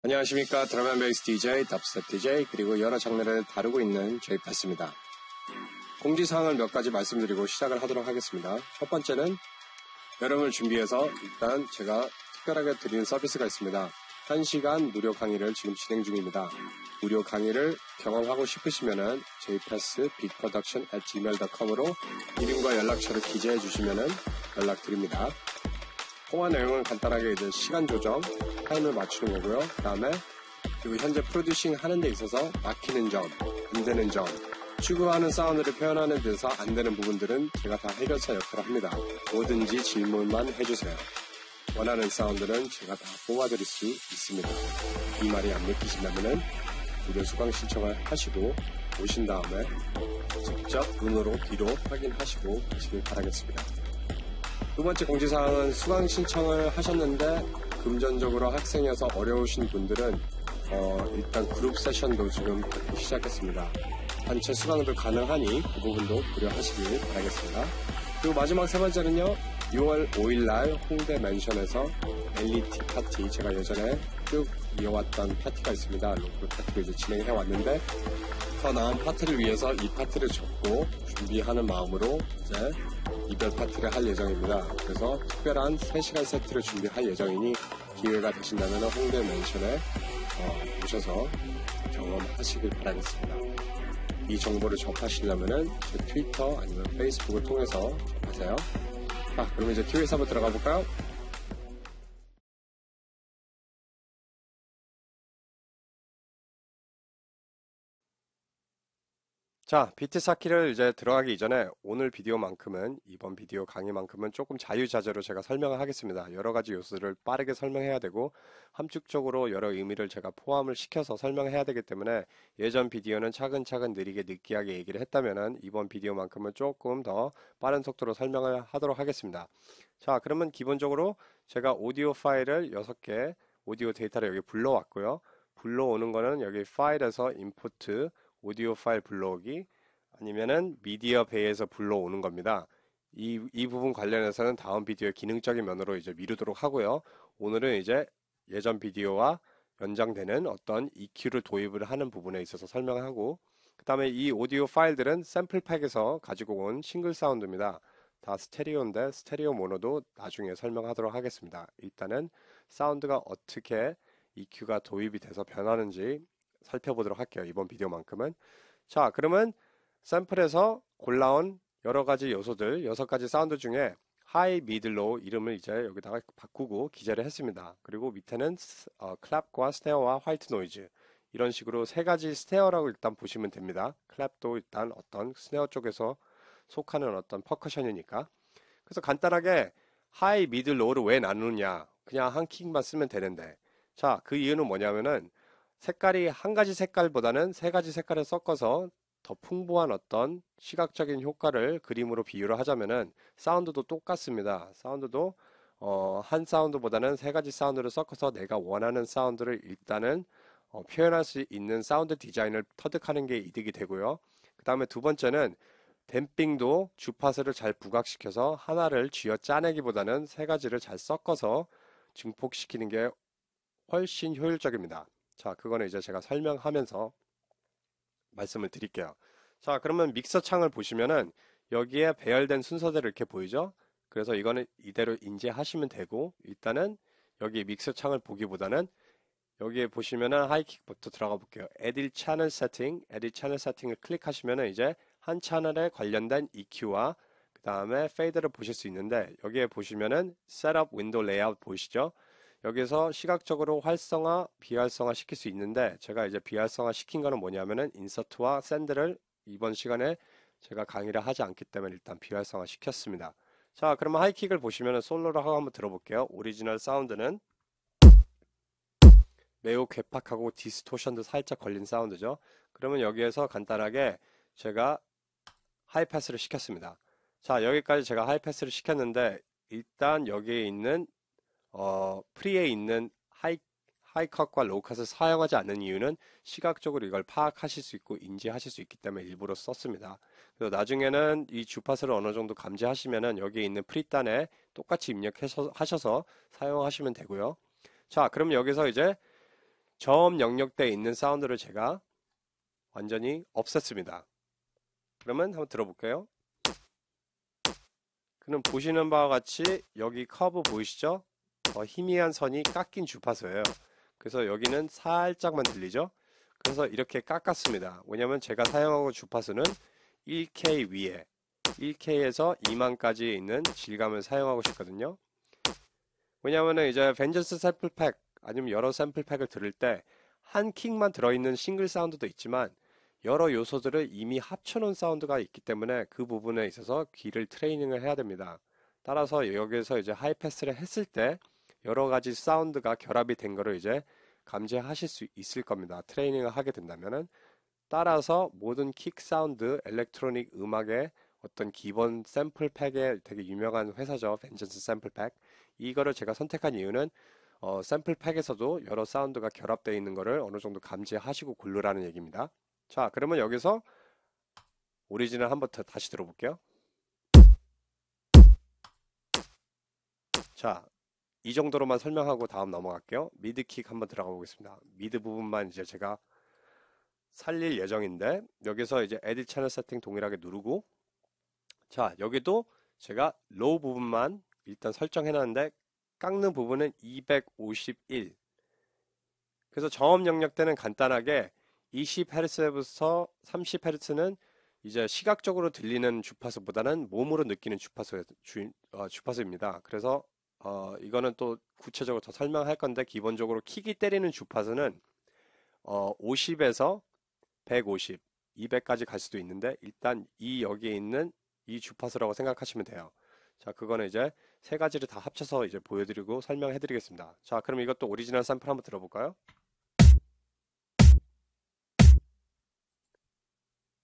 안녕하십니까. 드럼 앤 베이스 DJ, 덥스텝 DJ, 그리고 여러 장르를 다루고 있는 제이패스입니다. 공지사항을 몇 가지 말씀드리고 시작을 하도록 하겠습니다. 첫 번째는 여러분을 준비해서 일단 제가 특별하게 드리는 서비스가 있습니다. 1시간 무료 강의를 지금 진행 중입니다. 무료 강의를 경험하고 싶으시면은 jpassbigproduction@gmail.com으로 이름과 연락처를 기재해 주시면은 연락드립니다. 통화 내용은 간단하게 이제 시간 조정, 타임을 맞추는 거고요. 그 다음에 그리고 현재 프로듀싱 하는 데 있어서 막히는 점, 안 되는 점, 추구하는 사운드를 표현하는 데서 안 되는 부분들은 제가 다 해결사 역할을 합니다. 뭐든지 질문만 해주세요. 원하는 사운드는 제가 다 뽑아드릴 수 있습니다. 이 말이 안 믿기신다면은 무료 수강 신청을 하시고 오신 다음에 직접 눈으로 귀로 확인하시고 가시길 바라겠습니다. 두 번째 공지사항은 수강 신청을 하셨는데 금전적으로 학생이어서 어려우신 분들은 일단 그룹 세션도 지금 받기 시작했습니다. 단체 수강도 가능하니 그 부분도 고려하시길 바라겠습니다. 그리고 마지막 세 번째는요, 6월 5일날 홍대 맨션에서 엘리티 파티, 제가 예전에 쭉 이어왔던 파티가 있습니다. 로컬 파티를 이제 진행해 왔는데 더 나은 파티를 위해서 이 파티를 접고 준비하는 마음으로 이제 이별 파티를 할 예정입니다. 그래서 특별한 3시간 세트를 준비할 예정이니 기회가 되신다면 홍대 맨션에 오셔서 경험하시길 바라겠습니다. 이 정보를 접하시려면 제 트위터 아니면 페이스북을 통해서 접하세요. 그럼 이제 TV에서 한번 들어가 볼까요? 자, 비트 쌓기를 이제 들어가기 이전에 오늘 비디오만큼은, 이번 비디오 강의만큼은 조금 자유자재로 제가 설명을 하겠습니다. 여러 가지 요소를 빠르게 설명해야 되고 함축적으로 여러 의미를 제가 포함을 시켜서 설명해야 되기 때문에 예전 비디오는 차근차근 느끼하게 얘기를 했다면은 이번 비디오만큼은 조금 더 빠른 속도로 설명을 하도록 하겠습니다. 자, 그러면 기본적으로 제가 오디오 파일을 6개 오디오 데이터를 여기 불러왔고요. 불러오는 거는 여기 파일에서 임포트 오디오 파일 불러오기 아니면은 미디어 베이에서 불러오는 겁니다. 이 부분 관련해서는 다음 비디오의 기능적인 면으로 이제 미루도록 하고요. 오늘은 이제 예전 비디오와 연장되는 어떤 EQ를 도입을 하는 부분에 있어서 설명을 하고, 그 다음에 이 오디오 파일들은 샘플팩에서 가지고 온 싱글 사운드입니다. 다 스테레오인데 스테레오 모노도 나중에 설명하도록 하겠습니다. 일단은 사운드가 어떻게 EQ가 도입이 돼서 변하는지 살펴보도록 할게요. 이번 비디오만큼은. 자, 그러면 샘플에서 골라온 여러 가지 요소들, 6가지 사운드 중에 하이, 미들, 로우 이름을 이제 여기다가 바꾸고 기재를 했습니다. 그리고 밑에는 클랩과 스네어와 화이트 노이즈, 이런 식으로 3가지 스네어라고 일단 보시면 됩니다. 클랩도 일단 어떤 스네어 쪽에서 속하는 어떤 퍼커션이니까. 그래서 간단하게 하이, 미들, 로우를 왜 나누느냐, 그냥 한 킥만 쓰면 되는데, 자, 그 이유는 뭐냐면은 색깔이 한 가지 색깔보다는 3가지 색깔을 섞어서 더 풍부한 어떤 시각적인 효과를 그림으로 비유를 하자면은 사운드도 똑같습니다. 사운드도 한 사운드보다는 3가지 사운드를 섞어서 내가 원하는 사운드를 일단은 표현할 수 있는 사운드 디자인을 터득하는 게 이득이 되고요. 그 다음에 두 번째는 댐핑도 주파수를 잘 부각시켜서 하나를 쥐어 짜내기보다는 3가지를 잘 섞어서 증폭시키는 게 훨씬 효율적입니다. 자, 그거는 이제 제가 설명하면서 말씀을 드릴게요. 자, 그러면 믹서 창을 보시면은 여기에 배열된 순서대로 이렇게 보이죠? 그래서 이거는 이대로 인지하시면 되고, 일단은 여기 믹서 창을 보기보다는 여기에 보시면은 하이킥부터 들어가 볼게요. Edit Channel Setting, Edit Channel Setting을 클릭하시면은 이제 한 채널에 관련된 EQ와 그 다음에 페이드를 보실 수 있는데, 여기에 보시면은 Setup Window Layout 보이시죠? 여기서 시각적으로 활성화, 비활성화 시킬 수 있는데, 제가 이제 비활성화 시킨 거는 뭐냐면은 인서트와 샌드를 이번 시간에 제가 강의를 하지 않기 때문에 일단 비활성화 시켰습니다. 자, 그러면 하이킥을 보시면은 솔로로 하고 한번 들어볼게요. 오리지널 사운드는 매우 괴팍하고 디스토션도 살짝 걸린 사운드죠. 그러면 여기에서 간단하게 제가 하이패스를 시켰습니다. 자, 여기까지 제가 하이패스를 시켰는데, 일단 여기에 있는 프리에 있는 하이컷과 로우컷을 사용하지 않는 이유는 시각적으로 이걸 파악하실 수 있고 인지하실 수 있기 때문에 일부러 썼습니다. 그래서 나중에는 이 주파수를 어느 정도 감지하시면은 여기에 있는 프리단에 똑같이 입력하셔서 사용하시면 되고요. 자, 그럼 여기서 이제 저음 영역대에 있는 사운드를 제가 완전히 없앴습니다. 그러면 한번 들어볼게요. 그럼 보시는 바와 같이 여기 커브 보이시죠? 희미한 선이 깎인 주파수예요. 그래서 여기는 살짝만 들리죠? 그래서 이렇게 깎았습니다. 왜냐면 제가 사용하고 주파수는 1K 위에 1K에서 2만까지 있는 질감을 사용하고 싶거든요. 왜냐면은 이제 벤전스 샘플팩 아니면 여러 샘플팩을 들을 때 한 킥만 들어있는 싱글 사운드도 있지만 여러 요소들을 이미 합쳐놓은 사운드가 있기 때문에 그 부분에 있어서 귀를 트레이닝을 해야 됩니다. 따라서 여기에서 이제 하이패스를 했을 때 여러 가지 사운드가 결합이 된 거를 이제 감지하실 수 있을 겁니다. 트레이닝을 하게 된다면은. 따라서 모든 킥 사운드, 일렉트로닉 음악의 어떤 기본 샘플팩에 되게 유명한 회사죠. 벤전스 샘플팩. 이거를 제가 선택한 이유는 샘플팩에서도 여러 사운드가 결합되어 있는 거를 어느 정도 감지하시고 고르라는 얘기입니다. 자, 그러면 여기서 오리지널 한번 다시 들어볼게요. 자, 이 정도로만 설명하고 다음 넘어갈게요. 미드킥 한번 들어가 보겠습니다. 미드 부분만 이제 제가 살릴 예정인데 여기서 이제 에딧 채널 세팅 동일하게 누르고 자, 여기도 제가 로우 부분만 일단 설정해 놨는데 깎는 부분은 251. 그래서 저음 영역대는 간단하게 20Hz부터 30Hz는 이제 시각적으로 들리는 주파수보다는 몸으로 느끼는 주파수입니다. 그래서 이거는 또 구체적으로 더 설명할 건데 기본적으로 킥이 때리는 주파수는 50에서 150, 200까지 갈 수도 있는데 일단 이 여기에 있는 이 주파수라고 생각하시면 돼요. 자, 그거는 이제 세 가지를 다 합쳐서 이제 보여드리고 설명해 드리겠습니다. 자, 그럼 이것도 오리지널 샘플 한번 들어볼까요?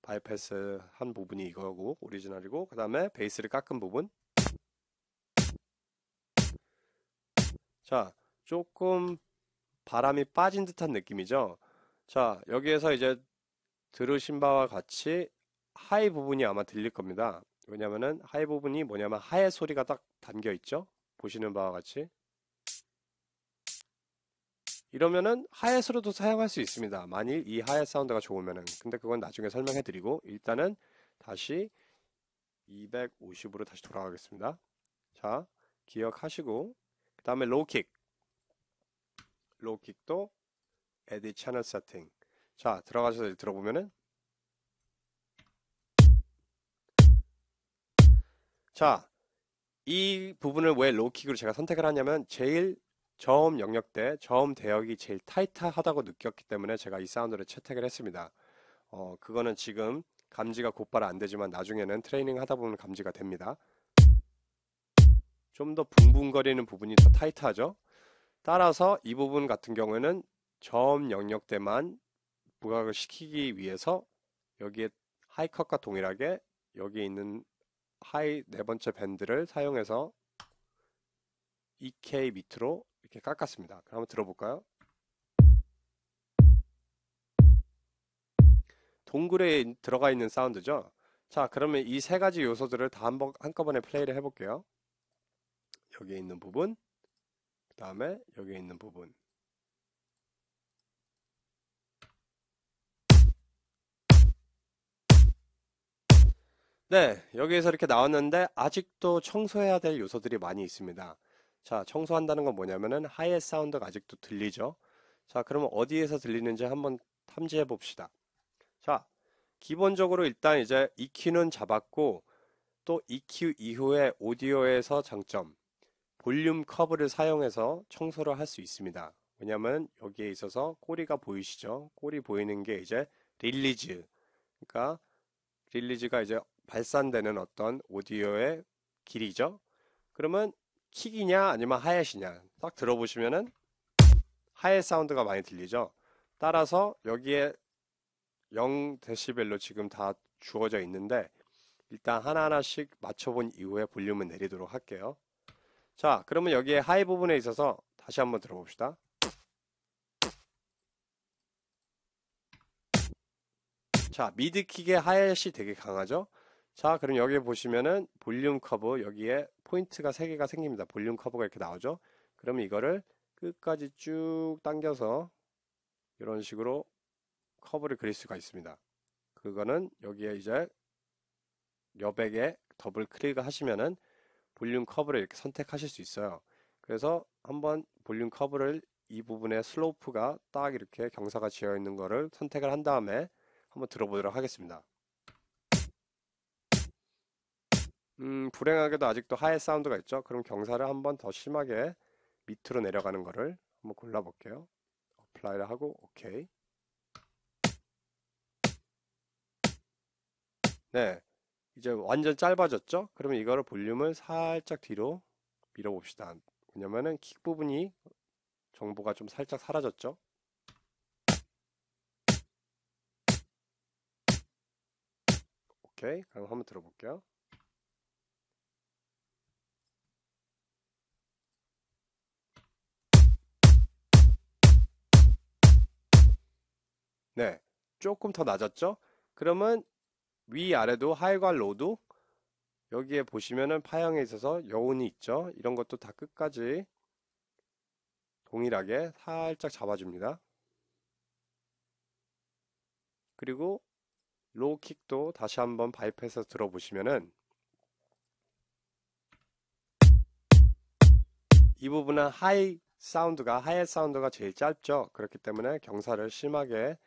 바이패스 한 부분이 이거고 오리지널이고 그 다음에 베이스를 깎은 부분. 자, 조금 바람이 빠진 듯한 느낌이죠. 자, 여기에서 이제 들으신 바와 같이 하이 부분이 아마 들릴 겁니다. 왜냐면은 하이 부분이 뭐냐면 하의 소리가 딱 담겨 있죠. 보시는 바와 같이 이러면은 하에서로도 사용할 수 있습니다. 만일 이 하의 사운드가 좋으면은. 근데 그건 나중에 설명해 드리고 일단은 다시 250으로 다시 돌아가겠습니다. 자, 기억하시고 그 다음에 로우킥. 로우킥도 에디 채널 세팅. 자, 들어가셔서 들어보면은 자, 이 부분을 왜 로우킥으로 제가 선택을 하냐면 제일 저음 영역대, 저음 대역이 제일 타이트하다고 느꼈기 때문에 제가 이 사운드를 채택을 했습니다. 그거는 지금 감지가 곧바로 안 되지만 나중에는 트레이닝 하다 보면 감지가 됩니다. 좀 더 붕붕거리는 부분이 더 타이트하죠. 따라서 이 부분 같은 경우에는 저음 영역대만 부각을 시키기 위해서 여기에 하이컷과 동일하게 여기에 있는 하이 네 번째 밴드를 사용해서 2K 밑으로 이렇게 깎았습니다. 그럼 한번 들어볼까요? 동굴에 들어가 있는 사운드죠. 자, 그러면 이 세 가지 요소들을 다 한꺼번에 플레이를 해볼게요. 여기에 있는 부분, 그 다음에 여기에 있는 부분. 네, 여기에서 이렇게 나왔는데 아직도 청소해야 될 요소들이 많이 있습니다. 자, 청소한다는 건 뭐냐면은 하이햇 사운드가 아직도 들리죠. 자, 그러면 어디에서 들리는지 한번 탐지해 봅시다. 자, 기본적으로 일단 이제 EQ는 잡았고 또 EQ 이후에 오디오에서 장점, 볼륨 커브를 사용해서 청소를 할 수 있습니다. 왜냐면 여기에 있어서 꼬리가 보이시죠? 꼬리 보이는 게 이제 릴리즈. 그러니까 릴리즈가 이제 발산되는 어떤 오디오의 길이죠. 그러면 킥이냐 아니면 하얏이냐 딱 들어보시면은 하얏 사운드가 많이 들리죠. 따라서 여기에 0데시벨로 지금 다 주어져 있는데 일단 하나하나씩 맞춰본 이후에 볼륨을 내리도록 할게요. 자, 그러면 여기에 하이 부분에 있어서 다시 한번 들어봅시다. 자, 미드킥의 하얏이 되게 강하죠? 자, 그럼 여기 보시면은 볼륨 커브 여기에 포인트가 3개가 생깁니다. 볼륨 커브가 이렇게 나오죠? 그러면 이거를 끝까지 쭉 당겨서 이런 식으로 커브를 그릴 수가 있습니다. 그거는 여기에 이제 여백에 더블 클릭을 하시면은 볼륨 커브를 이렇게 선택하실 수 있어요. 그래서 한번 볼륨 커브를 이 부분에 슬로프가 딱 이렇게 경사가 지어 있는 거를 선택을 한 다음에 한번 들어보도록 하겠습니다. 불행하게도 아직도 하이 사운드가 있죠. 그럼 경사를 한번 더 심하게 밑으로 내려가는 거를 한번 골라 볼게요. 어플라이를 하고 오케이. 네, 이제 완전 짧아졌죠? 그러면 이거를 볼륨을 살짝 뒤로 밀어 봅시다. 왜냐면은 킥 부분이 정보가 좀 살짝 사라졌죠? 오케이, 그럼 한번 들어볼게요. 네, 조금 더 낮았죠? 그러면 위아래도 하이과 로도 여기에 보시면은 파형에 있어서 여운이 있죠? 이런 것도 다 끝까지 동일하게 살짝 잡아줍니다. 그리고 로우 킥도 다시 한번 바이패스 들어보시면은 이 부분은 하이 사운드가 제일 짧죠. 그렇기 때문에 경사를 심하게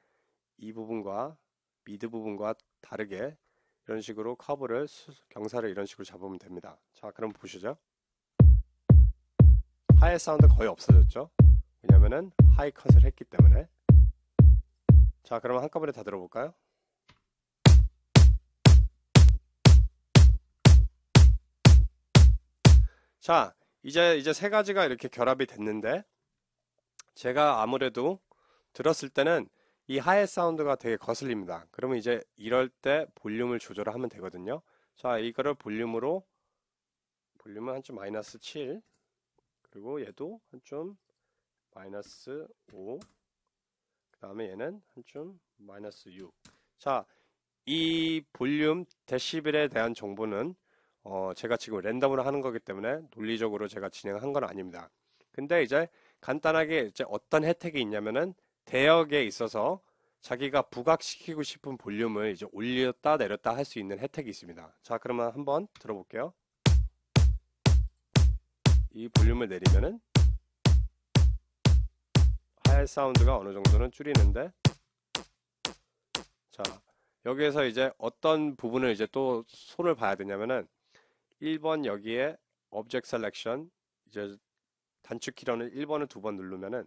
이 부분과 미드 부분과 다르게 이런 식으로 커브를 경사를 이런 식으로 잡으면 됩니다. 자, 그럼 보시죠. 하이 사운드 거의 없어졌죠. 왜냐면은 하이 컷을 했기 때문에. 자, 그럼 한꺼번에 다 들어볼까요? 자, 이제 세 가지가 이렇게 결합이 됐는데 제가 아무래도 들었을 때는 이 하이 사운드가 되게 거슬립니다. 그러면 이제 이럴 때 볼륨을 조절을 하면 되거든요. 자, 이거를 볼륨은 한 좀 마이너스 7, 그리고 얘도 한 좀 마이너스 5, 그 다음에 얘는 한 좀 마이너스 6. 자, 이 볼륨 데시벨에 대한 정보는 제가 지금 랜덤으로 하는 거기 때문에 논리적으로 제가 진행한 건 아닙니다. 근데 이제 간단하게 이제 어떤 혜택이 있냐면은 대역에 있어서 자기가 부각시키고 싶은 볼륨을 이제 올렸다 내렸다 할 수 있는 혜택이 있습니다. 자, 그러면 한번 들어볼게요. 이 볼륨을 내리면은 하이 사운드가 어느 정도는 줄이는데, 자, 여기에서 이제 어떤 부분을 이제 또 손을 봐야 되냐면은 1번 여기에 Object Selection, 이제 단축 키로는 1번을 2번 누르면은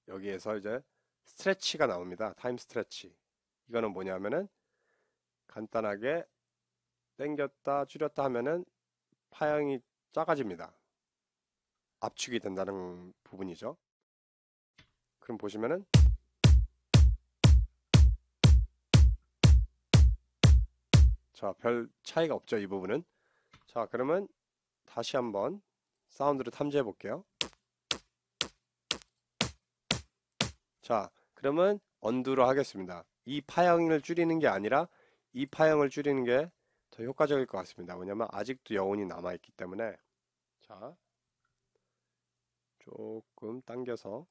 여기에서 이제 스트레치가 나옵니다. 타임 스트레치. 이거는 뭐냐면은 간단하게 당겼다 줄였다 하면은 파형이 작아집니다. 압축이 된다는 부분이죠. 그럼 보시면은 자, 별 차이가 없죠, 이 부분은. 자, 그러면 다시 한번 사운드를 탐지해 볼게요. 자, 그러면 언두로 하겠습니다. 이 파형을 줄이는 게 아니라 이 파형을 줄이는 게 더 효과적일 것 같습니다. 왜냐면 아직도 여운이 남아있기 때문에. 자, 조금 당겨서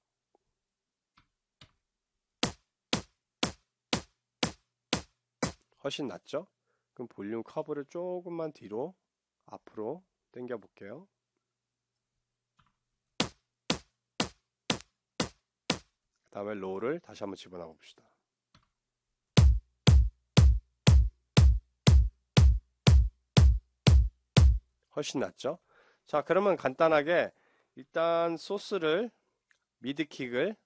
훨씬 낫죠? 그럼 볼륨 커브를 조금만 뒤로 앞으로 당겨 볼게요. 그 다음에 로우를 다시 한번 집어넣어 봅시다. 훨씬 낫죠? 자, 그러면 간단하게 일단 소스를 미드킥을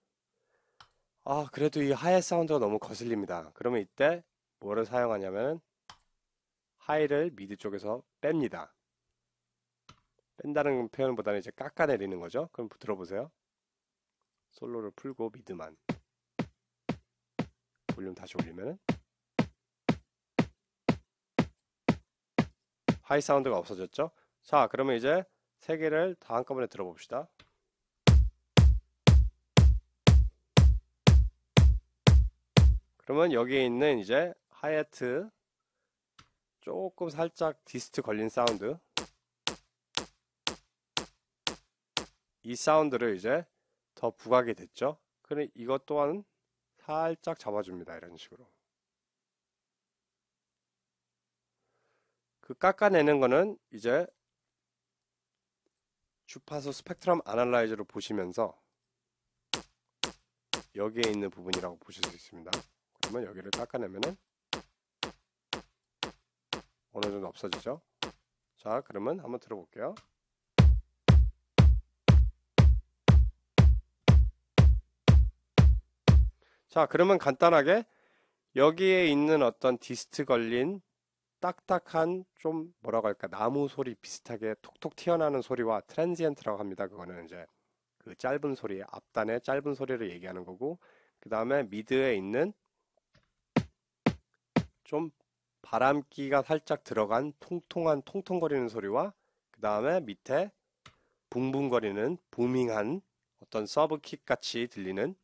그래도 이 하이 사운드가 너무 거슬립니다. 그러면 이때 뭐를 사용하냐면 하이를 미드 쪽에서 뺍니다. 뺀다는 표현보다는 이제 깎아내리는 거죠. 그럼 들어보세요. 솔로를 풀고 미드만 볼륨 다시 올리면은 하이 사운드가 없어졌죠. 자, 그러면 이제 세 개를 다 한꺼번에 들어봅시다. 그러면 여기에 있는 이제 하이애트 조금 살짝 디스트 걸린 사운드, 이 사운드를 이제 더 부각이 됐죠. 그래 이것 또한 살짝 잡아줍니다. 이런 식으로. 그 깎아내는 거는 이제 주파수 스펙트럼 아날라이저로 보시면서 여기에 있는 부분이라고 보실 수 있습니다. 그러면 여기를 깎아내면은 어느 정도 없어지죠. 자, 그러면 한번 들어볼게요. 자, 그러면 간단하게 여기에 있는 어떤 디스트 걸린 딱딱한 좀 뭐라고 할까 나무 소리 비슷하게 톡톡 튀어나오는 소리와 트랜지엔트라고 합니다. 그거는 이제 그 짧은 소리, 앞단의 짧은 소리를 얘기하는 거고, 그 다음에 미드에 있는 좀 바람기가 살짝 들어간 통통한 통통거리는 소리와 그 다음에 밑에 붕붕거리는 부밍한 어떤 서브킥 같이 들리는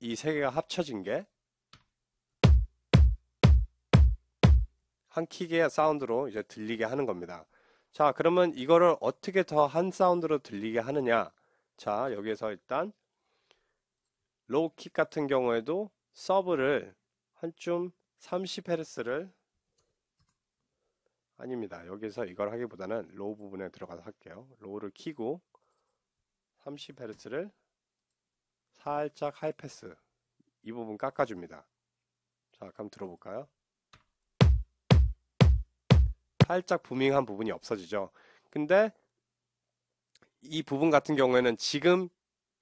이 세 개가 합쳐진 게 한 킥의 사운드로 이제 들리게 하는 겁니다. 자, 그러면 이거를 어떻게 더 한 사운드로 들리게 하느냐? 자, 여기에서 일단 로우 킥 같은 경우에도 서브를 한쯤 30Hz를 아닙니다. 여기서 이걸 하기보다는 로우 부분에 들어가서 할게요. 로우를 키고 30Hz를 살짝 하이패스 이 부분 깎아줍니다. 자, 그럼 들어볼까요? 살짝 부밍한 부분이 없어지죠. 근데 이 부분 같은 경우에는 지금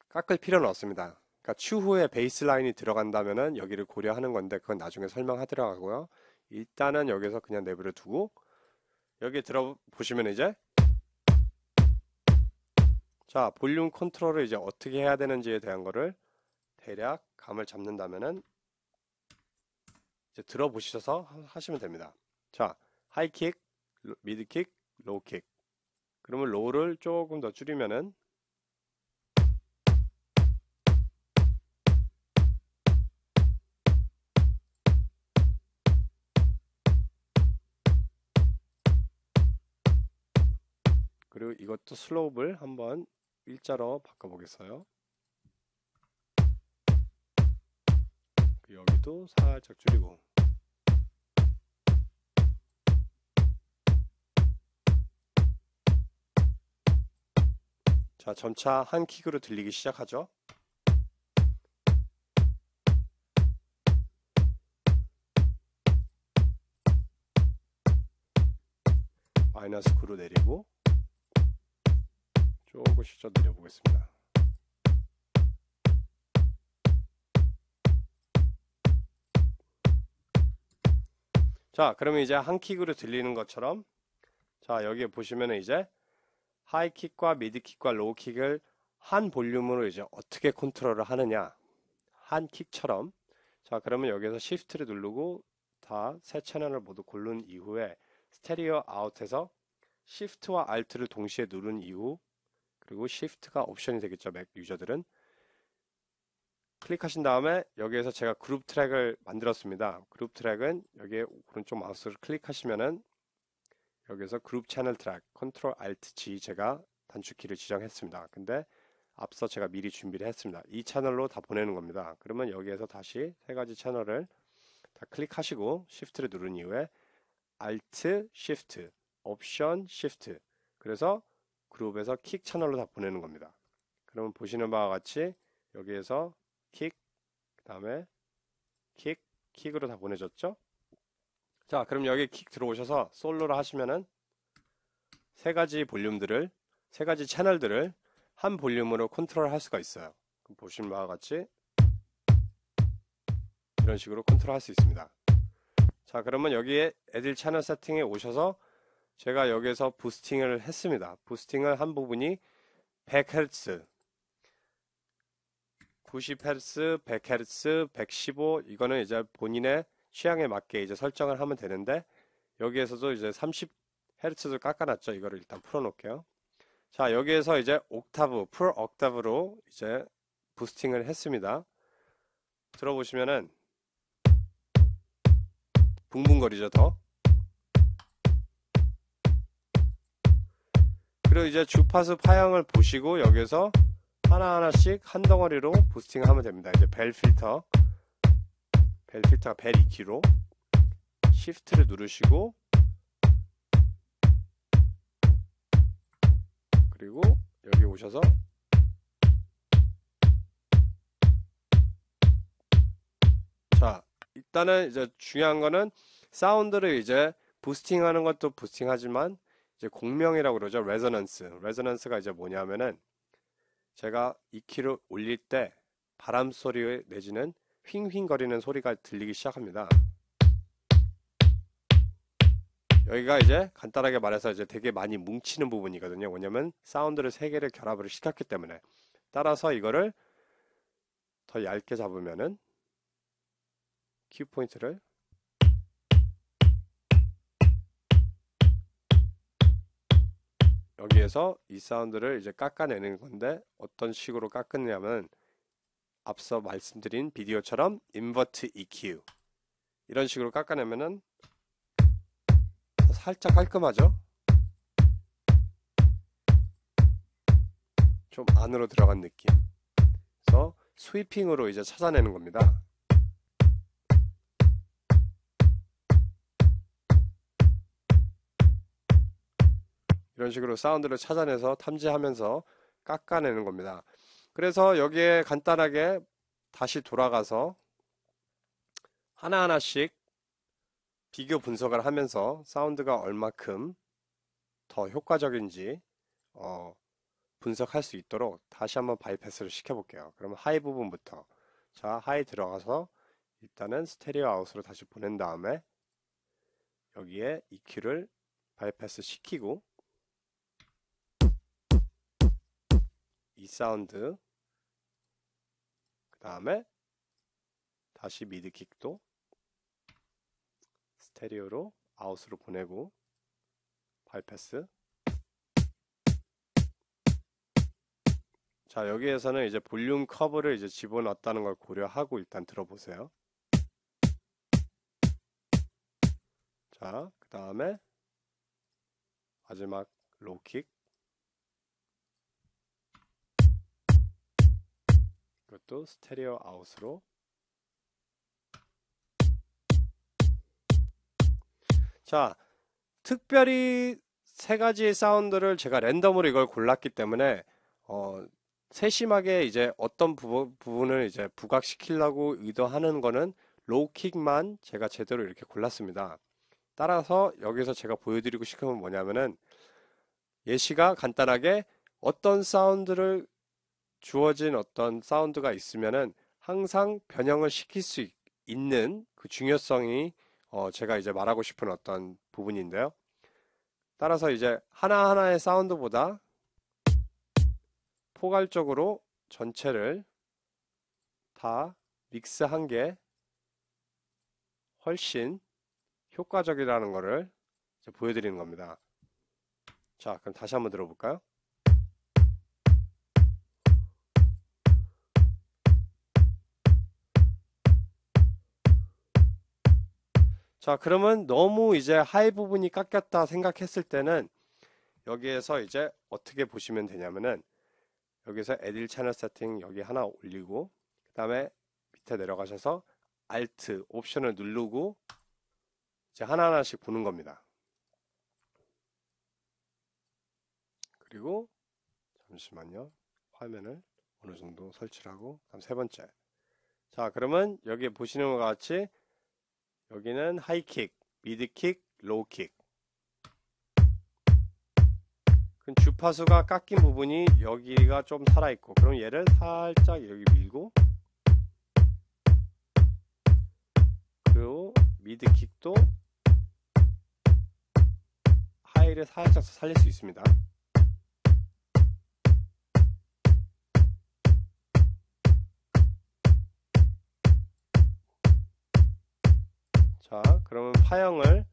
깎을 필요는 없습니다. 그러니까 추후에 베이스라인이 들어간다면은 여기를 고려하는 건데 그건 나중에 설명하도록 하고요. 일단은 여기서 그냥 내버려 두고 여기 들어보시면 이제 자 볼륨 컨트롤을 이제 어떻게 해야 되는지에 대한 거를 대략 감을 잡는다면은 이제 들어보셔서 하시면 됩니다. 자 하이킥, 미드킥, 로우킥. 그러면 로우를 조금 더 줄이면은 그리고 이것도 슬로우를 한번 일자로 바꿔보겠어요. 여기도 살짝 줄이고 자 점차 한 킥으로 들리기 시작하죠. 마이너스 9로 내리고 조금씩 더 내려보겠습니다. 자 그러면 이제 한 킥으로 들리는 것처럼 자 여기에 보시면은 이제 하이킥과 미드킥과 로우킥을 한 볼륨으로 이제 어떻게 컨트롤을 하느냐 한 킥처럼 자 그러면 여기서 시프트를 누르고 다 세 채널을 모두 고른 이후에 스테리오 아웃에서 시프트와 알트를 동시에 누른 이후 그리고 시프트가 옵션이 되겠죠. 맥 유저들은 클릭하신 다음에 여기에서 제가 그룹 트랙을 만들었습니다. 그룹 트랙은 여기에 오른쪽 마우스를 클릭하시면은 여기서 그룹 채널 트랙 컨트롤 알트 G 제가 단축키를 지정했습니다. 근데 앞서 제가 미리 준비를 했습니다. 이 채널로 다 보내는 겁니다. 그러면 여기에서 다시 세 가지 채널을 다 클릭하시고 시프트를 누른 이후에 알트 시프트 옵션 시프트 그래서 그룹에서 킥 채널로 다 보내는 겁니다. 그러면 보시는 바와 같이 여기에서 킥, 그 다음에 킥, 킥으로 다 보내졌죠? 자, 그럼 여기 킥 들어오셔서 솔로로 하시면은 세 가지 볼륨들을, 세 가지 채널들을 한 볼륨으로 컨트롤 할 수가 있어요. 그럼 보시는 바와 같이 이런 식으로 컨트롤 할 수 있습니다. 자, 그러면 여기에 에딜 채널 세팅에 오셔서 제가 여기에서 부스팅을 했습니다. 부스팅을 한 부분이 100Hz, 90Hz, 100Hz, 115 이거는 이제 본인의 취향에 맞게 이제 설정을 하면 되는데 여기에서도 이제 30Hz를 깎아놨죠. 이거를 일단 풀어놓을게요. 자 여기에서 이제 옥타브, 풀 옥타브로 이제 부스팅을 했습니다. 들어보시면은 붕붕거리죠 더. 그리고 이제 주파수 파형을 보시고 여기서 하나하나씩 한 덩어리로 부스팅 하면 됩니다. 이제 벨 필터가 벨 EQ로 Shift를 누르시고, 그리고 여기 오셔서 자, 일단은 이제 중요한 거는 사운드를 이제 부스팅하는 것도 부스팅하지만 이제 공명이라고 그러죠. 레저넌스가 이제 뭐냐면은 제가 EQ를 올릴 때 바람 소리 내지는 휭휭거리는 소리가 들리기 시작합니다. 여기가 이제 간단하게 말해서 이제 되게 많이 뭉치는 부분이거든요. 왜냐면 사운드를 세 개를 결합을 시켰기 때문에. 따라서 이거를 더 얇게 잡으면은 큐 포인트를 여기에서 이 사운드를 이제 깎아내는 건데, 어떤 식으로 깎느냐면 앞서 말씀드린 비디오처럼 인버트 EQ 이런 식으로 깎아내면은 살짝 깔끔하죠. 좀 안으로 들어간 느낌. 그래서 스위핑으로 이제 찾아내는 겁니다. 이런 식으로 사운드를 찾아내서 탐지하면서 깎아내는 겁니다. 그래서 여기에 간단하게 다시 돌아가서 하나하나씩 비교 분석을 하면서 사운드가 얼마큼 더 효과적인지 분석할 수 있도록 다시 한번 바이패스를 시켜볼게요. 그러면 하이 부분부터, 자, 하이 들어가서 일단은 스테레오 아웃으로 다시 보낸 다음에 여기에 EQ를 바이패스 시키고, 이 사운드, 그 다음에 다시 미드킥도 스테레오로 아웃으로 보내고 바이패스. 자, 여기에서는 이제 볼륨 커브를 이제 집어넣었다는 걸 고려하고 일단 들어보세요. 자, 그 다음에 마지막 로우킥, 이것도 스테레오 아웃으로. 자, 특별히 세 가지의 사운드를 제가 랜덤으로 이걸 골랐기 때문에 세심하게 이제 어떤 부분을 이제 부각시키려고 의도하는 거는 로우킥만 제가 제대로 이렇게 골랐습니다. 따라서 여기서 제가 보여드리고 싶은 건 뭐냐면은, 예시가 간단하게 어떤 사운드를 주어진 어떤 사운드가 있으면은 항상 변형을 시킬 수 있는 그 중요성이 제가 이제 말하고 싶은 어떤 부분인데요. 따라서 이제 하나하나의 사운드보다 포괄적으로 전체를 다 믹스한 게 훨씬 효과적이라는 것을 보여드리는 겁니다. 자, 그럼 다시 한번 들어볼까요? 자, 그러면 너무 이제 하이 부분이 깎였다 생각했을 때는 여기에서 이제 어떻게 보시면 되냐면은, 여기서 에딜 채널 세팅 여기 하나 올리고, 그 다음에 밑에 내려가셔서 Alt 옵션을 누르고 이제 하나하나씩 보는 겁니다. 그리고 잠시만요. 화면을 어느 정도 설치를 하고, 다음 세 번째. 자, 그러면 여기 보시는 것과 같이 여기는 하이킥, 미드킥, 로우킥. 그럼 주파수가 깎인 부분이 여기가 좀 살아있고, 그럼 얘를 살짝 여기 밀고, 그리고 미드킥도 하이를 살짝 살릴 수 있습니다. 자, 그러면 파형을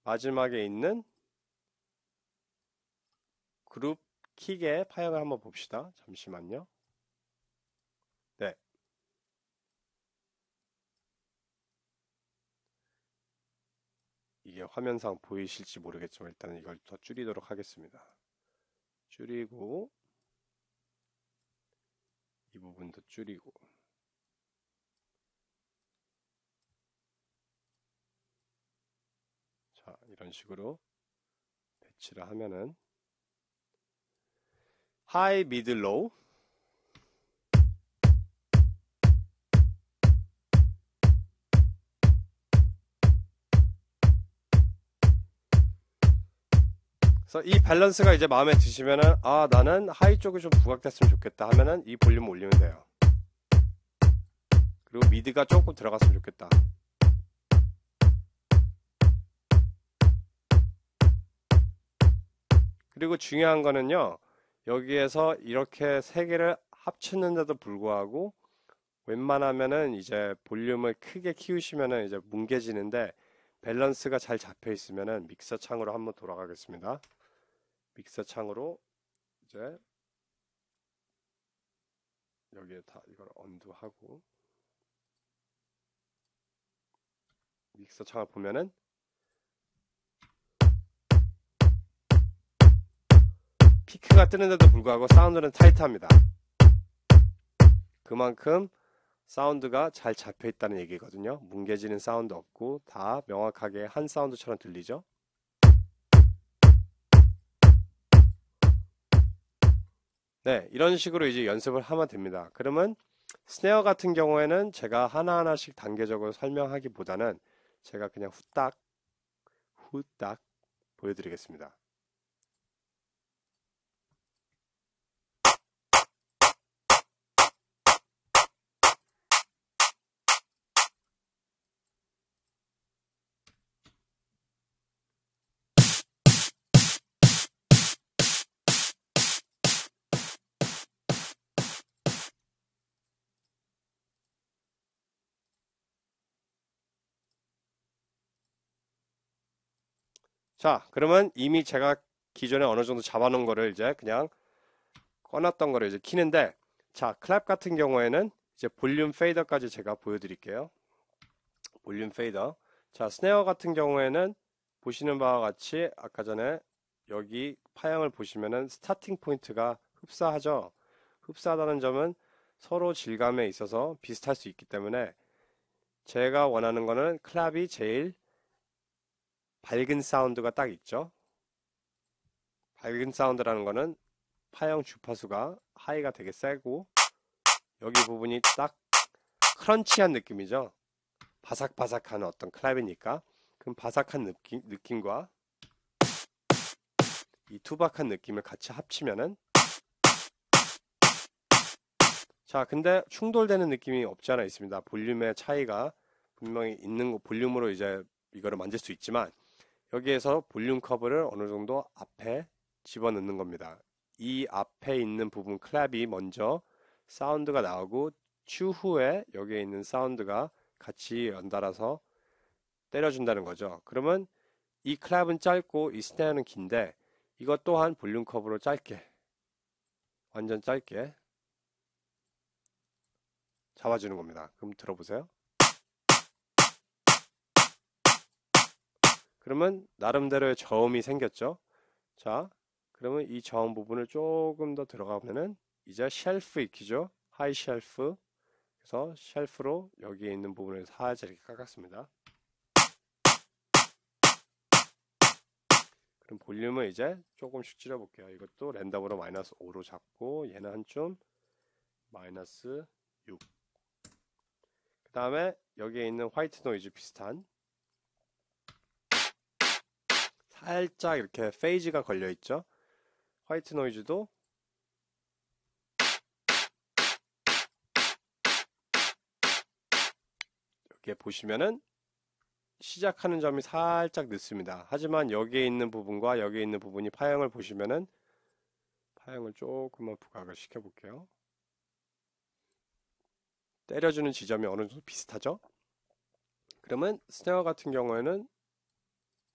마지막에 있는 그룹 킥의 파형을 한번 봅시다. 잠시만요. 네. 이게 화면상 보이실지 모르겠지만 일단 이걸 더 줄이도록 하겠습니다. 줄이고, 이 부분도 줄이고. 자, 이런 식으로 배치를 하면은 하이, 미드, 로우. 그래서 이 밸런스가 이제 마음에 드시면은 아, 나는 하이 쪽이 좀 부각됐으면 좋겠다 하면은 이 볼륨 올리면 돼요. 그리고 미드가 조금 들어갔으면 좋겠다. 그리고 중요한 거는요, 여기에서 이렇게 세 개를 합쳤는데도 불구하고 웬만하면은 이제 볼륨을 크게 키우시면은 이제 뭉개지는데 밸런스가 잘 잡혀 있으면은 믹서 창으로 한번 돌아가겠습니다. 믹서 창으로 이제 여기에 다 이걸 언두하고 믹서 창을 보면은 피크가 뜨는데도 불구하고 사운드는 타이트합니다. 그만큼 사운드가 잘 잡혀 있다는 얘기거든요. 뭉개지는 사운드 없고 다 명확하게 한 사운드처럼 들리죠. 네, 이런 식으로 이제 연습을 하면 됩니다. 그러면 스네어 같은 경우에는 제가 하나하나씩 단계적으로 설명하기보다는 제가 그냥 후딱 보여드리겠습니다. 자, 그러면 이미 제가 기존에 어느 정도 잡아놓은 거를 이제 그냥 꺼놨던 거를 이제 키는데, 자, 클랩 같은 경우에는 이제 볼륨 페이더까지 제가 보여드릴게요. 볼륨 페이더. 자, 스네어 같은 경우에는 보시는 바와 같이 아까 전에 여기 파형을 보시면은 스타팅 포인트가 흡사하죠. 흡사하다는 점은 서로 질감에 있어서 비슷할 수 있기 때문에 제가 원하는 거는 클랩이 제일 밝은 사운드가 딱 있죠. 밝은 사운드라는 거는 파형 주파수가 하이가 되게 세고 여기 부분이 딱 크런치한 느낌이죠. 바삭바삭한 어떤 클랩이니까 그럼 바삭한 느낌과 이 투박한 느낌을 같이 합치면은 자, 근데 충돌되는 느낌이 없지 않아 있습니다. 볼륨의 차이가 분명히 있는 거, 볼륨으로 이제 이거를 만질 수 있지만 여기에서 볼륨 커브를 어느 정도 앞에 집어넣는 겁니다. 이 앞에 있는 부분 클랩이 먼저 사운드가 나오고 추후에 여기에 있는 사운드가 같이 연달아서 때려준다는 거죠. 그러면 이 클랩은 짧고 이 스네어는 긴데 이것 또한 볼륨 커브로 짧게, 완전 짧게 잡아주는 겁니다. 그럼 들어보세요. 그러면 나름대로의 저음이 생겼죠. 자, 그러면 이 저음 부분을 조금 더 들어가면은 이제 쉘프 익히죠. 하이 쉘프. 그래서 쉘프로 여기에 있는 부분을 살짝 이렇게 깎았습니다. 그럼 볼륨을 이제 조금씩 줄여볼게요. 이것도 랜덤으로 마이너스 5로 잡고 얘는 한쯤 마이너스 6. 그 다음에 여기에 있는 화이트 노이즈 비슷한 살짝 이렇게 페이지가 걸려있죠. 화이트 노이즈도 여기에 보시면은 시작하는 점이 살짝 늦습니다. 하지만 여기에 있는 부분과 여기에 있는 부분이 파형을 보시면은 파형을 조금만 부각을 시켜볼게요. 때려주는 지점이 어느 정도 비슷하죠? 그러면 스네어 같은 경우에는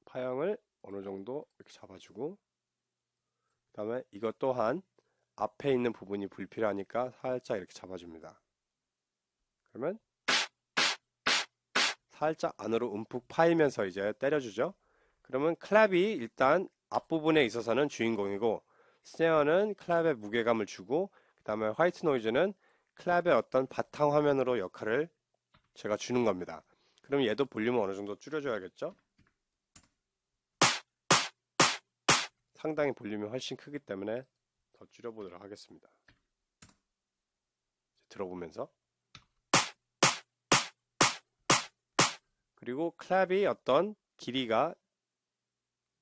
파형을 어느 정도 이렇게 잡아주고 그 다음에 이것 또한 앞에 있는 부분이 불필요하니까 살짝 이렇게 잡아줍니다. 그러면 살짝 안으로 움푹 파이면서 이제 때려주죠. 그러면 클랩이 일단 앞부분에 있어서는 주인공이고 스네어는 클랩에 무게감을 주고 그 다음에 화이트 노이즈는 클랩의 어떤 바탕 화면으로 역할을 제가 주는 겁니다. 그럼 얘도 볼륨을 어느 정도 줄여줘야겠죠? 상당히 볼륨이 훨씬 크기 때문에 더 줄여보도록 하겠습니다. 들어보면서. 그리고 클랩이 어떤 길이가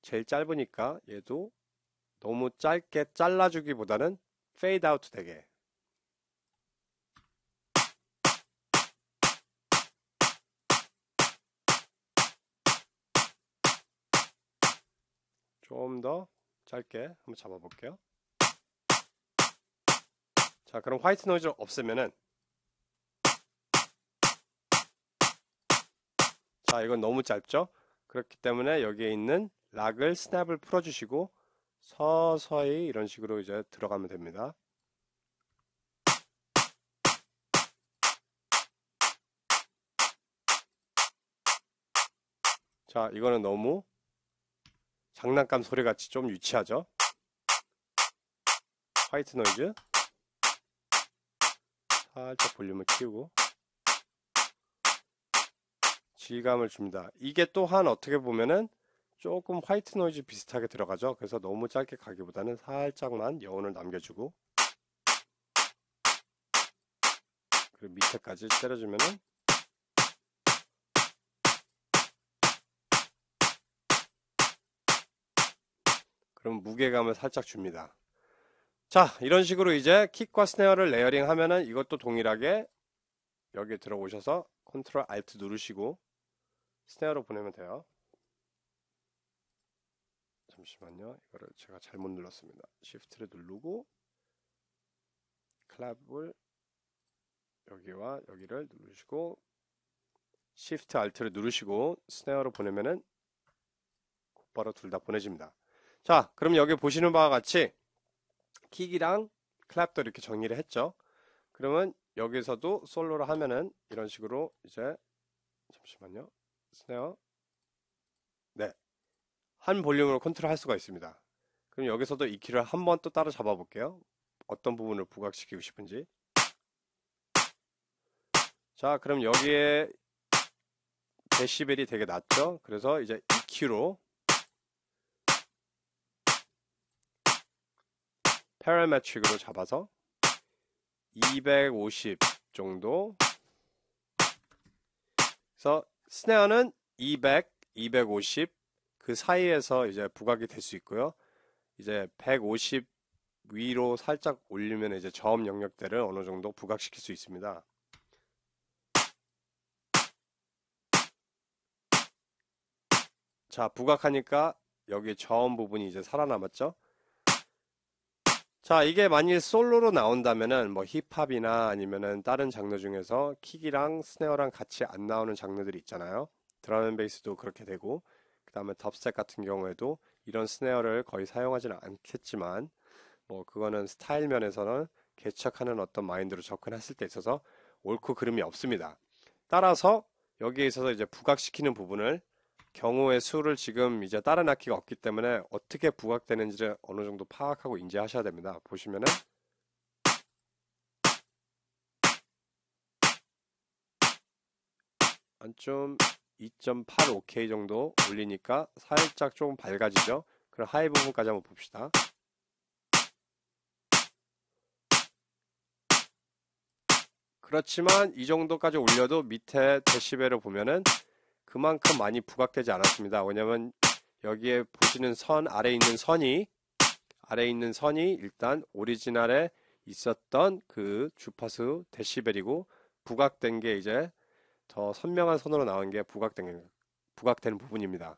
제일 짧으니까 얘도 너무 짧게 잘라주기보다는 페이드 아웃 되게. 좀 더 짧게 한번 잡아볼게요. 자, 그럼 화이트 노이즈를 없애면은, 자, 이건 너무 짧죠? 그렇기 때문에 여기에 있는 락을 스냅을 풀어주시고 서서히 이런 식으로 이제 들어가면 됩니다. 자, 이거는 너무 장난감 소리같이 좀 유치하죠? 화이트 노이즈 살짝 볼륨을 키우고 질감을 줍니다. 이게 또한 어떻게 보면은 조금 화이트 노이즈 비슷하게 들어가죠. 그래서 너무 짧게 가기보다는 살짝만 여운을 남겨주고, 그리고 밑에까지 때려주면은, 그럼 무게감을 살짝 줍니다. 자, 이런 식으로 이제 킥과 스네어를 레이어링 하면은 이것도 동일하게 여기 들어오셔서 컨트롤 알트 누르시고 스네어로 보내면 돼요. 잠시만요. 이거를 제가 잘못 눌렀습니다. 시프트를 누르고 클랩을 여기와 여기를 누르시고 시프트 알트를 누르시고 스네어로 보내면은 곧바로 둘 다 보내집니다. 자, 그럼 여기 보시는 바와 같이 킥이랑 클랩도 이렇게 정리를 했죠. 그러면 여기서도 솔로로 하면은 이런 식으로 이제 잠시만요. 스네어 네, 한 볼륨으로 컨트롤 할 수가 있습니다. 그럼 여기서도 이 키를 한번 또 따로 잡아 볼게요. 어떤 부분을 부각시키고 싶은지. 자, 그럼 여기에 데시벨이 되게 낮죠. 그래서 이제 EQ로 파라메트릭으로 잡아서 250 정도. 그래서 스네어는 200, 250 그 사이에서 이제 부각이 될 수 있고요. 이제 150 위로 살짝 올리면 이제 저음 영역대를 어느 정도 부각시킬 수 있습니다. 자, 부각하니까 여기 저음 부분이 이제 살아남았죠. 자, 이게 만일 솔로로 나온다면은 뭐 힙합이나 아니면은 다른 장르 중에서 킥이랑 스네어랑 같이 안 나오는 장르들이 있잖아요. 드럼 앤 베이스도 그렇게 되고, 그 다음에 덥스텝 같은 경우에도 이런 스네어를 거의 사용하지는 않겠지만, 뭐 그거는 스타일 면에서는 개척하는 어떤 마인드로 접근했을 때 있어서 옳고 그름이 없습니다. 따라서 여기에 있어서 이제 부각시키는 부분을 경우의 수를 지금 이제 다른 악기가 없기 때문에 어떻게 부각되는지를 어느 정도 파악하고 인지하셔야 됩니다. 보시면은 한 좀 2.85K 정도 올리니까 살짝 좀 밝아지죠. 그럼 하이 부분까지 한번 봅시다. 그렇지만 이 정도까지 올려도 밑에 데시벨을 보면은 그만큼 많이 부각되지 않았습니다. 왜냐면 여기에 보시는 선 아래에 있는 선이 일단 오리지널에 있었던 그 주파수 데시벨이고 부각된 게 이제 더 선명한 선으로 나온 게 부각되는 부분입니다.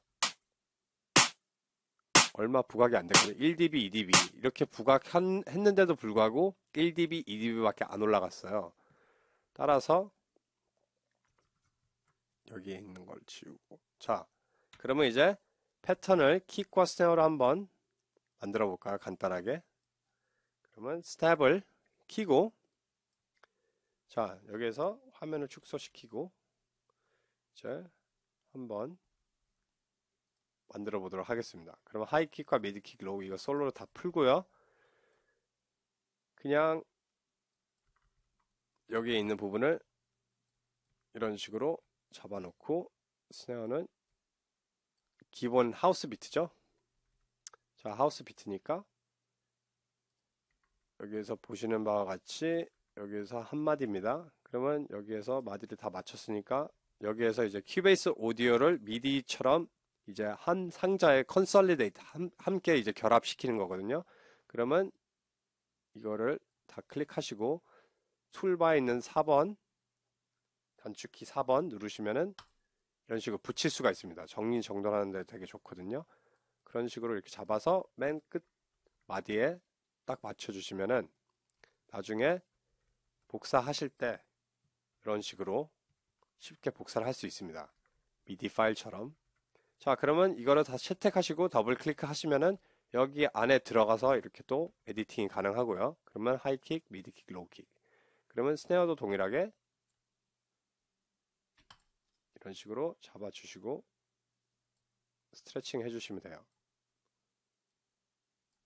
얼마 부각이 안 됐거든요. 1dB, 2dB 이렇게 부각했는데도 불구하고 1dB, 2dB밖에 안 올라갔어요. 따라서 여기에 있는 걸 지우고, 자, 그러면 이제 패턴을 킥과 스네어로 한번 만들어 볼까요? 간단하게. 그러면 스텝을 키고, 자, 여기에서 화면을 축소시키고 이제 한번 만들어 보도록 하겠습니다. 그러면 하이킥과 미드킥, 로우 이거 솔로로 다 풀고요. 그냥 여기에 있는 부분을 이런 식으로 잡아놓고, 스네어는 기본 하우스 비트죠. 자, 하우스 비트니까 여기에서 보시는 바와 같이 여기에서 한 마디입니다. 그러면 여기에서 마디를 다 맞췄으니까 여기에서 이제 큐베이스 오디오를 미디처럼 이제 한 상자에 컨설리데이트 함께 이제 결합시키는 거거든요. 그러면 이거를 다 클릭하시고 툴바에 있는 4번 단축키 4번 누르시면은 이런 식으로 붙일 수가 있습니다. 정리정돈하는 데 되게 좋거든요. 그런 식으로 이렇게 잡아서 맨 끝 마디에 딱 맞춰주시면은 나중에 복사하실 때 이런 식으로 쉽게 복사를 할 수 있습니다. 미디 파일처럼. 자, 그러면 이거를 다 채택하시고 더블 클릭 하시면은 여기 안에 들어가서 이렇게 또 에디팅이 가능하고요. 그러면 하이킥, 미드킥, 로우킥. 그러면 스네어도 동일하게 이런 식으로 잡아주시고 스트레칭 해주시면 돼요.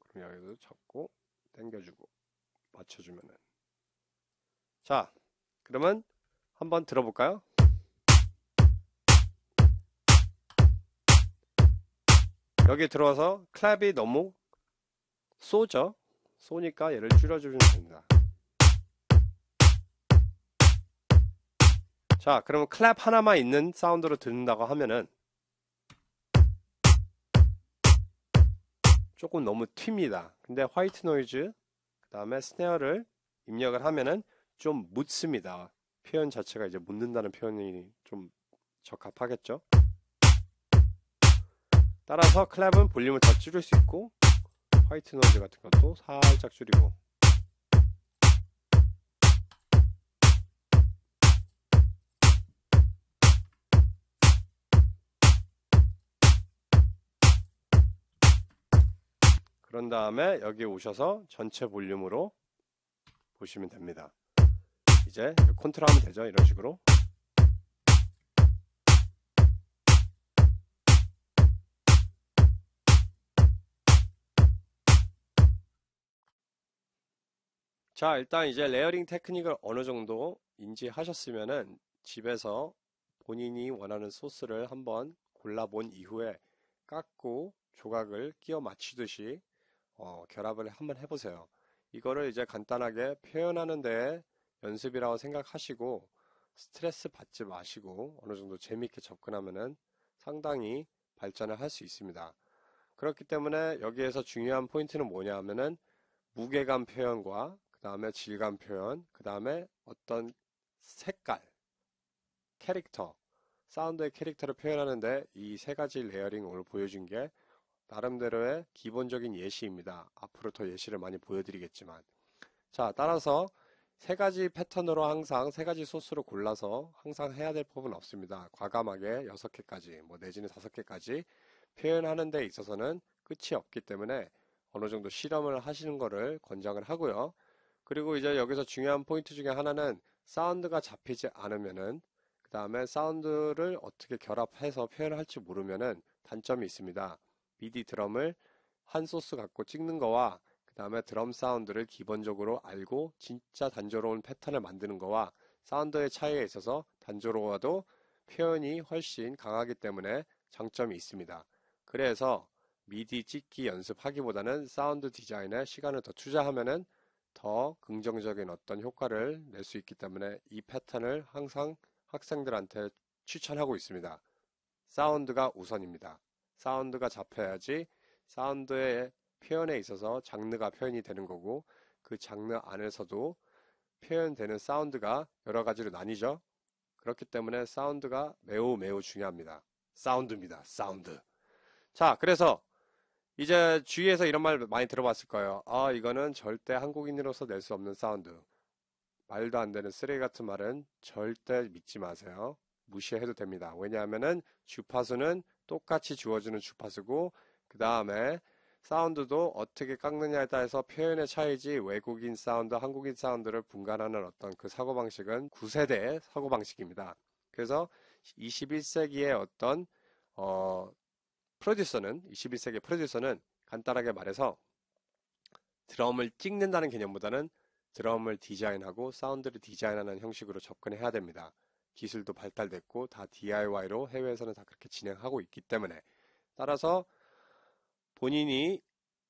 그럼 여기도 잡고 당겨주고 맞춰주면은. 자, 그러면 한번 들어볼까요? 여기 들어와서 클랩이 너무 쏘죠? 쏘니까 얘를 줄여주면 됩니다. 자, 그러면 클랩 하나만 있는 사운드로 듣는다고 하면은 조금 너무 튑니다. 근데 화이트 노이즈, 그 다음에 스네어를 입력을 하면은 좀 묻습니다. 표현 자체가 이제 묻는다는 표현이 좀 적합하겠죠? 따라서 클랩은 볼륨을 더 줄일 수 있고, 화이트 노이즈 같은 것도 살짝 줄이고. 그런 다음에 여기 오셔서 전체 볼륨으로 보시면 됩니다. 이제 컨트롤 하면 되죠. 이런 식으로. 자, 일단 이제 레이어링 테크닉을 어느 정도 인지하셨으면은 집에서 본인이 원하는 소스를 한번 골라본 이후에 깎고 조각을 끼워 맞추듯이 결합을 한번 해보세요. 이거를 이제 간단하게 표현하는 데 연습이라고 생각하시고 스트레스 받지 마시고 어느 정도 재미있게 접근하면은 상당히 발전을 할 수 있습니다. 그렇기 때문에 여기에서 중요한 포인트는 뭐냐 하면은 무게감 표현과 그 다음에 질감 표현, 그 다음에 어떤 색깔, 캐릭터, 사운드의 캐릭터를 표현하는데 이 세 가지 레이어링을 오늘 보여준 게 나름대로의 기본적인 예시입니다. 앞으로 더 예시를 많이 보여드리겠지만. 자, 따라서 세 가지 패턴으로 항상 세 가지 소스로 골라서 항상 해야 될 법은 없습니다. 과감하게 6개까지, 뭐 내지는 5개까지 표현하는 데 있어서는 끝이 없기 때문에 어느 정도 실험을 하시는 거를 권장을 하고요. 그리고 이제 여기서 중요한 포인트 중에 하나는 사운드가 잡히지 않으면은 그 다음에 사운드를 어떻게 결합해서 표현할지 모르면은 단점이 있습니다. 미디 드럼을 한 소스 갖고 찍는 거와 그 다음에 드럼 사운드를 기본적으로 알고 진짜 단조로운 패턴을 만드는 거와 사운드의 차이에 있어서 단조로워도 표현이 훨씬 강하기 때문에 장점이 있습니다. 그래서 미디 찍기 연습하기보다는 사운드 디자인에 시간을 더 투자하면은 더 긍정적인 어떤 효과를 낼 수 있기 때문에 이 패턴을 항상 학생들한테 추천하고 있습니다. 사운드가 우선입니다. 사운드가 잡혀야지 사운드의 표현에 있어서 장르가 표현이 되는 거고 그 장르 안에서도 표현되는 사운드가 여러 가지로 나뉘죠. 그렇기 때문에 사운드가 매우 매우 중요합니다. 사운드입니다. 사운드. 자, 그래서 이제 주위에서 이런 말 많이 들어봤을 거예요. 아, 이거는 절대 한국인으로서 낼 수 없는 사운드. 말도 안 되는 쓰레기 같은 말은 절대 믿지 마세요. 무시해도 됩니다. 왜냐하면은 주파수는 똑같이 주어지는 주파수고 그 다음에 사운드도 어떻게 깎느냐에 따라서 표현의 차이지 외국인 사운드, 한국인 사운드를 분간하는 어떤 그 사고방식은 9세대의 사고방식입니다. 그래서 21세기의 어떤 프로듀서는 21세기 프로듀서는 간단하게 말해서 드럼을 찍는다는 개념보다는 드럼을 디자인하고 사운드를 디자인하는 형식으로 접근해야 됩니다. 기술도 발달됐고 다 DIY로 해외에서는 다 그렇게 진행하고 있기 때문에, 따라서 본인이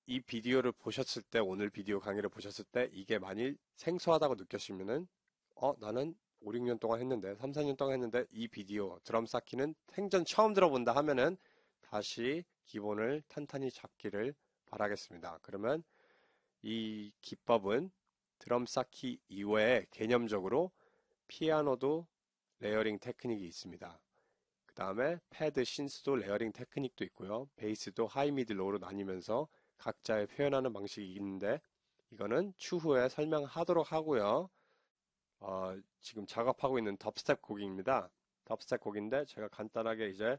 이 비디오를 보셨을 때, 오늘 비디오 강의를 보셨을 때 이게 만일 생소하다고 느꼈으면은 나는 5, 6년 동안 했는데, 3, 4년 동안 했는데 이 비디오 드럼 쌓기는 생전 처음 들어본다 하면은 다시 기본을 탄탄히 잡기를 바라겠습니다. 그러면 이 기법은 드럼 쌓기 이외에 개념적으로 피아노도 레이어링 테크닉이 있습니다. 그 다음에 패드, 신스도 레이어링 테크닉도 있고요. 베이스도 하이, 미드, 로우로 나뉘면서 각자의 표현하는 방식이 있는데, 이거는 추후에 설명하도록 하고요. 지금 작업하고 있는 덥스텝 곡입니다. 덥스텝 곡인데 제가 간단하게 이제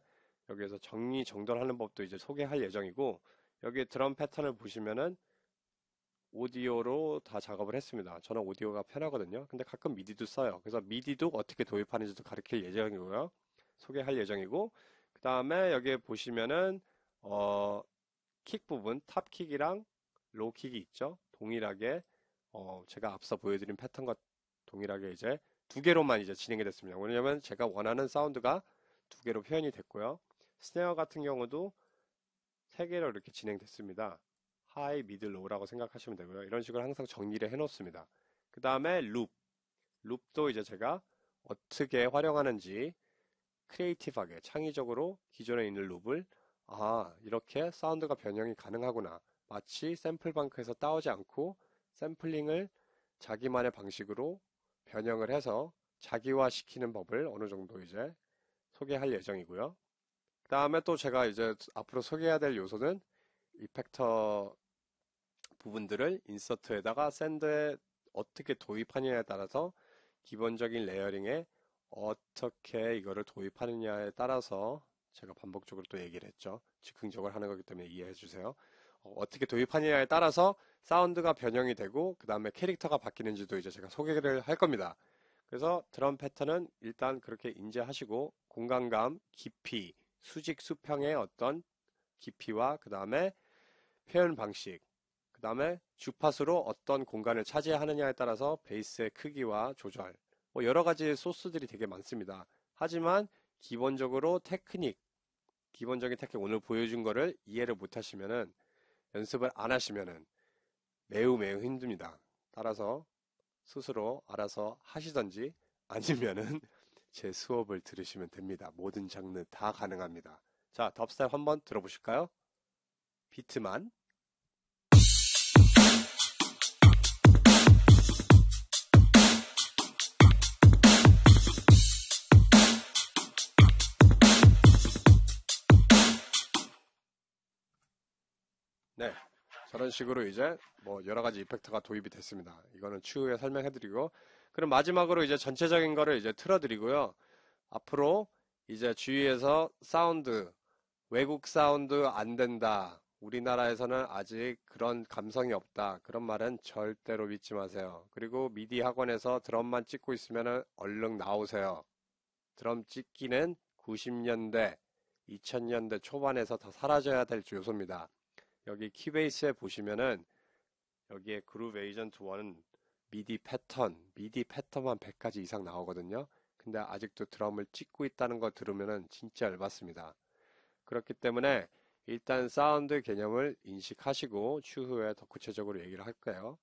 여기에서 정리정돈하는 법도 이제 소개할 예정이고, 여기 드럼 패턴을 보시면은 오디오로 다 작업을 했습니다. 저는 오디오가 편하거든요. 근데 가끔 미디도 써요. 그래서 미디도 어떻게 도입하는지도 가르칠 예정이고요. 소개할 예정이고, 그 다음에 여기에 보시면은 킥 부분, 탑킥이랑 로우킥이 있죠. 동일하게 제가 앞서 보여드린 패턴과 동일하게 이제 두 개로만 이제 진행이 됐습니다. 왜냐면 제가 원하는 사운드가 두 개로 표현이 됐고요. 스네어 같은 경우도 세 개로 이렇게 진행됐습니다. 하이, 미드, 로우라고 생각하시면 되고요. 이런 식으로 항상 정리를 해 놓습니다. 그 다음에 룹도 이제 제가 어떻게 활용하는지 크리에이티브하게, 창의적으로 기존에 있는 룹을 이렇게 사운드가 변형이 가능하구나, 마치 샘플 방크에서 따오지 않고 샘플링을 자기만의 방식으로 변형을 해서 자기화 시키는 법을 어느 정도 이제 소개할 예정이고요. 그 다음에 또 제가 이제 앞으로 소개해야 될 요소는 이펙터 부분들을 인서트에다가 샌드에 어떻게 도입하느냐에 따라서, 기본적인 레이어링에 어떻게 이거를 도입하느냐에 따라서, 제가 반복적으로 또 얘기를 했죠. 즉흥적으로 하는 거기 때문에 이해해 주세요. 어떻게 도입하느냐에 따라서 사운드가 변형이 되고 그 다음에 캐릭터가 바뀌는지도 이제 제가 소개를 할 겁니다. 그래서 드럼 패턴은 일단 그렇게 인지하시고, 공간감, 깊이, 수직, 수평의 어떤 깊이와 그 다음에 표현 방식, 그 다음에 주파수로 어떤 공간을 차지하느냐에 따라서 베이스의 크기와 조절, 여러 가지 소스들이 되게 많습니다. 하지만 기본적으로 기본적인 테크닉 오늘 보여준 거를 이해를 못 하시면은, 연습을 안 하시면은 매우 매우 힘듭니다. 따라서 스스로 알아서 하시던지 아니면은 제 수업을 들으시면 됩니다. 모든 장르 다 가능합니다. 자, 덥스텝 한번 들어보실까요? 비트만. 네, 저런 식으로 이제 여러 가지 이펙트가 도입이 됐습니다. 이거는 추후에 설명해드리고, 그럼 마지막으로 이제 전체적인 거를 이제 틀어드리고요. 앞으로 이제 주위에서 사운드, 외국 사운드 안 된다, 우리나라에서는 아직 그런 감성이 없다, 그런 말은 절대로 믿지 마세요. 그리고 미디 학원에서 드럼만 찍고 있으면 얼른 나오세요. 드럼 찍기는 90년대, 2000년대 초반에서 다 사라져야 될 요소입니다. 여기 키베이스에 보시면은 여기에 그루브 에이전트 1 미디 패턴만 100가지 이상 나오거든요. 근데 아직도 드럼을 찍고 있다는 거 들으면은 진짜 열받습니다. 그렇기 때문에 일단 사운드 개념을 인식하시고 추후에 더 구체적으로 얘기를 할게요.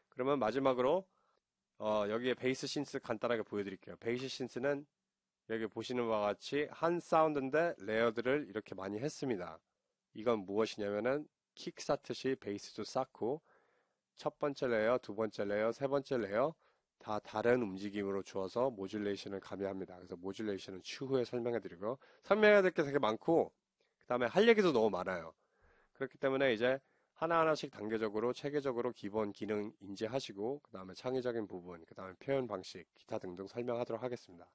그러면 마지막으로 여기에 베이스 신스 간단하게 보여드릴게요. 베이스 신스는 여기 보시는 바와 같이 한 사운드인데 레이어들을 이렇게 많이 했습니다. 이건 무엇이냐면은 킥 쌓듯이 베이스도 쌓고, 첫 번째 레이어, 두 번째 레이어, 세 번째 레이어 다 다른 움직임으로 주어서 모듈레이션을 가미합니다. 그래서 모듈레이션은 추후에 설명해드리고, 설명해야 될 게 되게 많고 그 다음에 할 얘기도 너무 많아요. 그렇기 때문에 이제 하나하나씩 단계적으로 체계적으로 기본 기능 인지하시고, 그 다음에 창의적인 부분, 그 다음에 표현 방식, 기타 등등 설명하도록 하겠습니다.